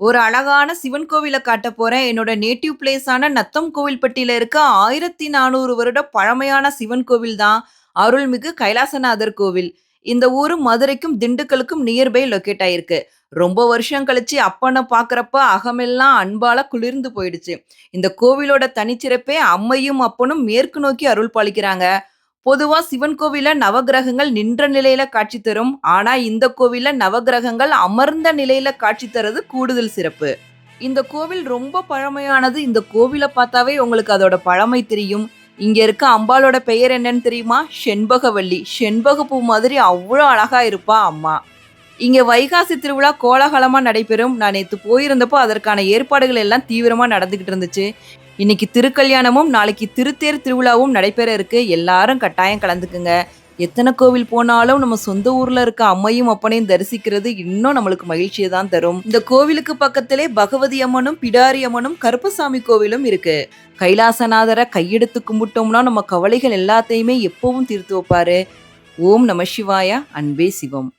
ஒரு அழகான சிவன் கோவில காட்டப் போறேன். என்னோட நேட்டிவ் பிளேஸான நத்தம் கோவில்பட்டியில இருக்க 1400 வருட பழமையான சிவன் கோவில் தான் அருள்மிகு கைலாசநாதர் கோவில். இந்த ஊரு மதுரைக்கும், திண்டுக்கலுக்கும் நியர் பை லொக்கேட் ஆயிருக்கு. ரொம்ப வருஷம் கழிச்சு அப்பன பார்க்கறப்ப அகமெல்லாம் அன்பால குளிர்ந்து போயிடுச்சு. இந்த கோவிலோட தனிச்சிறப்பே அம்மையும், அப்பனும் மேற்கு நோக்கி அருள் பாலிக்கிறாங்க. பொதுவா சிவன் கோவில்ல நவக்கிரகங்கள் நின்ற நிலையில காட்சி தரும். ஆனா இந்த கோவில்ல நவக்கிரகங்கள் அமர்ந்த நிலையில காட்சி தர்றது கூடுதல் சிறப்பு. இந்த கோவில் ரொம்ப பழமையானது. இந்த கோவில பார்த்தாவே உங்களுக்கு அதோட பழமை தெரியும். இங்க இருக்க அம்பாளோட பெயர் என்னன்னு தெரியுமா? செண்பகவல்லி. செண்பக பூ மாதிரி அவ்ளோ அழகா இருப்பா அம்மா. இங்க வைகாசி திருவிழா கோலாகலமா நடைபெறும். நான் நேத்து போயிருந்தப்போ அதற்கான ஏற்பாடுகள் எல்லாம் தீவிரமா நடந்துகிட்டு இருந்துச்சு. இன்னைக்கு திருக்கல்யாணமும், நாளைக்கு திருத்தேர் திருவிழாவும் நடைபெற இருக்கு. எல்லாரும் கட்டாயம் கலந்துக்குங்க. எத்தன கோவில் போனாலும் நம்ம சொந்த ஊர்ல இருக்க அம்மையும், அப்பனையும் தரிசிக்கிறது இன்னும் நம்மளுக்கு மகிழ்ச்சிய தான் தரும். இந்த கோவிலுக்கு பக்கத்திலே பகவதி அம்மனும், பிடாரி அம்மனும், கருப்பசாமி கோவிலும் இருக்கு. கைலாசநாதர கையெடுத்து கும்பிட்டோம்னா நம்ம கவலைகள் எல்லாத்தையுமே எப்பவும் தீர்த்து வைப்பாரு. ஓம் நம சிவாய. அன்பே சிவம்.